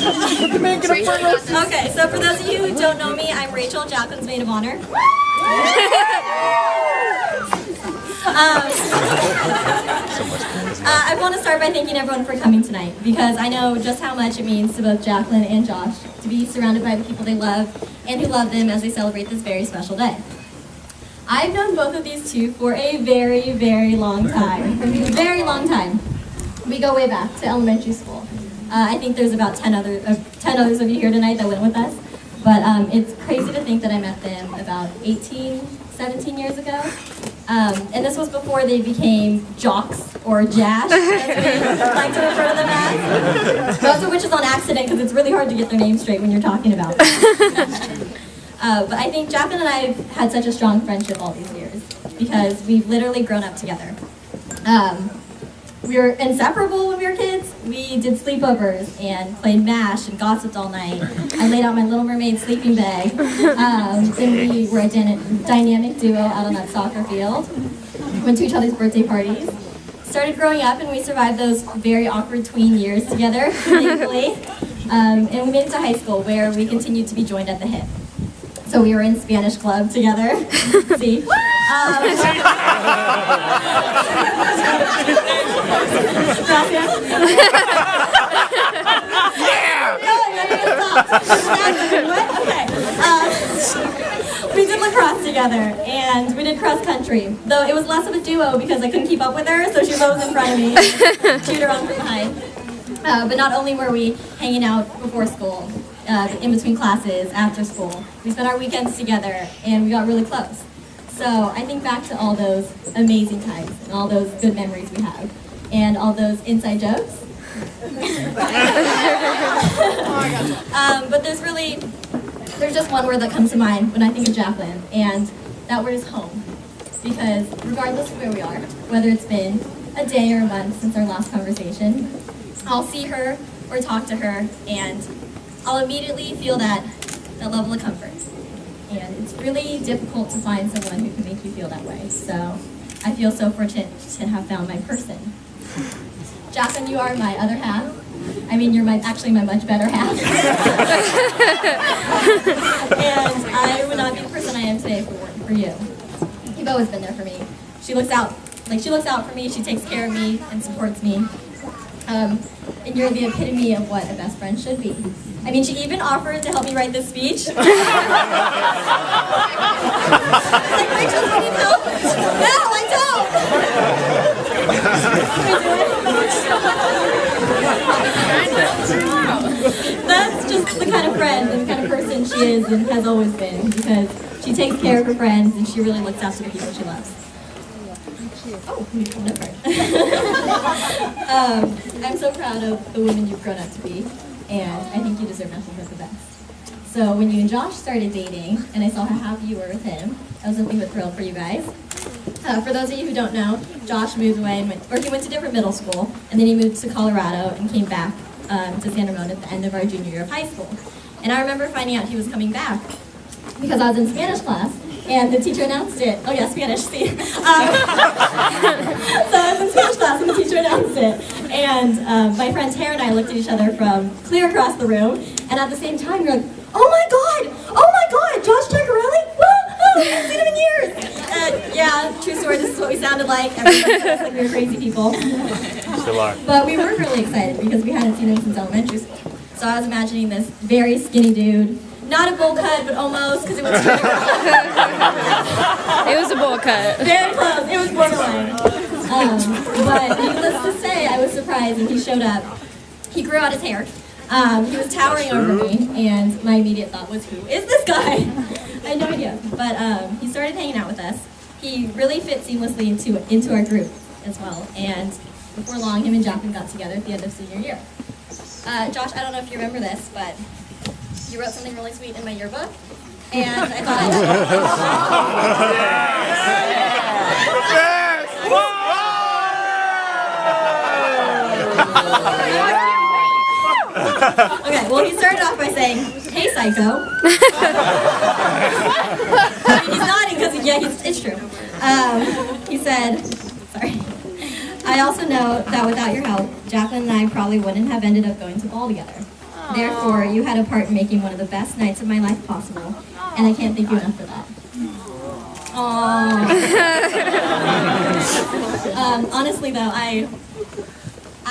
Okay, so for those of you who don't know me, I'm Rachel, Jacqueline's maid of honor. I want to start by thanking everyone for coming tonight, because I know just how much it means to both Jacqueline and Josh to be surrounded by the people they love and who love them as they celebrate this very special day. I've known both of these two for a very, very long time. Very long time. We go way back to elementary school. I think there's about 10 others of you here tonight that went with us. But it's crazy to think that I met them about 18, 17 years ago. And this was before they became jocks or Jash, as we like to refer to them as. Most of which is on accident, because it's really hard to get their names straight when you're talking about them. But I think Jacqueline and I have had such a strong friendship all these years, because we've literally grown up together. We were inseparable when we were kids. We did sleepovers and played MASH and gossiped all night. I laid out my Little Mermaid sleeping bag. And we were a dynamic duo out on that soccer field. Went to each other's birthday parties. Started growing up, and we survived those very awkward tween years together, thankfully. And we made it to high school, where we continued to be joined at the hip. So we were in Spanish club together. See? We did lacrosse together, and we did cross country. Though it was less of a duo because I couldn't keep up with her, so she rose in front of me and cheered her on from behind. But not only were we hanging out before school, in between classes, after school, we spent our weekends together, and we got really close. So I think back to all those amazing times and all those good memories we have, and all those inside jokes. But there's just one word that comes to mind when I think of Jacqueline, and that word is home. Because regardless of where we are, whether it's been a day or a month since our last conversation, I'll see her or talk to her, and I'll immediately feel that level of comfort. And it's really difficult to find someone who can make you feel that way. So I feel so fortunate to have found my person. Jacqueline, you are my other half. I mean, you're actually my much better half. And I would not be the person I am today if it weren't for you. You've always been there for me. She looks out for me, she takes care of me and supports me. And you're the epitome of what a best friend should be. I mean, she even offered to help me write this speech. Like, Rachel, do you need help? No, I don't. That's just the kind of friend and the kind of person she is and has always been, because she takes care of her friends and she really looks after the people she loves. Oh, I'm so proud of the woman you've grown up to be, and I think you deserve nothing but the best. So when you and Josh started dating, and I saw how happy you were with him, I was nothing but thrilled for you guys. For those of you who don't know, Josh moved away and he went to different middle school, and then he moved to Colorado and came back to San Ramon at the end of our junior year of high school. And I remember finding out he was coming back because I was in Spanish class, and the teacher announced it. Oh yeah, Spanish, see. So I was in Spanish class and the teacher announced it. And my friend Tara and I looked at each other from clear across the room, and at the same time we were like, oh my God, Josh Ceccarelli? I haven't seen him in years. Yeah, true story, this is what we sounded like. Everybody felt like we were crazy people. Still are. But we were really excited because we hadn't seen him since elementary school. So I was imagining this very skinny dude. Not a bowl cut, but almost, because it was too It was a bowl cut. Very close. It was borderline. But needless to say, I was surprised when he showed up. He grew out his hair. He was towering over me, and my immediate thought was, who is this guy? I had no idea. But he started hanging out with us. He really fit seamlessly into our group as well. And before long, him and Jacqueline got together at the end of senior year. Josh, I don't know if you remember this, but you wrote something really sweet in my yearbook, and I thought Okay, well, he started off by saying, "Hey, psycho." I mean, he's nodding because, yeah, it's true. He said, sorry. I also know that without your help, Jacqueline and I probably wouldn't have ended up going to ball together. Therefore, you had a part in making one of the best nights of my life possible, and I can't thank you enough for that. Honestly, though, I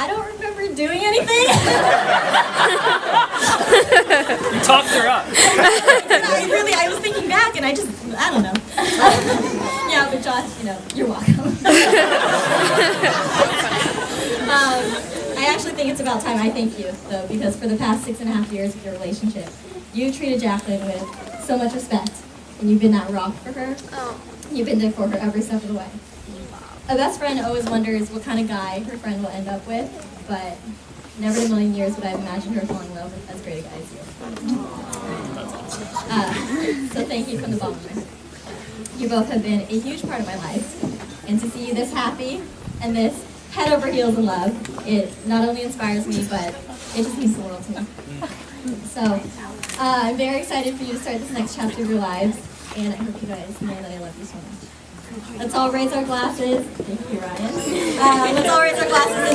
don't remember doing anything. You talked her up. I was thinking back, and I don't know. Yeah, but Josh, you're welcome. I actually think it's about time I thank you, though, because for the past 6.5 years of your relationship, you treated Jacqueline with so much respect, and you've been that rock for her. You've been there for her every step of the way. A best friend always wonders what kind of guy her friend will end up with, but never in a million years would I have imagined her falling in love with as great a guy as you. So thank you from the bottom of my heart. You both have been a huge part of my life, and to see you this happy and this head over heels in love, it not only inspires me, but it just means the world to me. So I'm very excited for you to start this next chapter of your lives, and I hope you guys know that I love you so much. Let's all raise our glasses. Thank you, Ryan. Let's all raise our glasses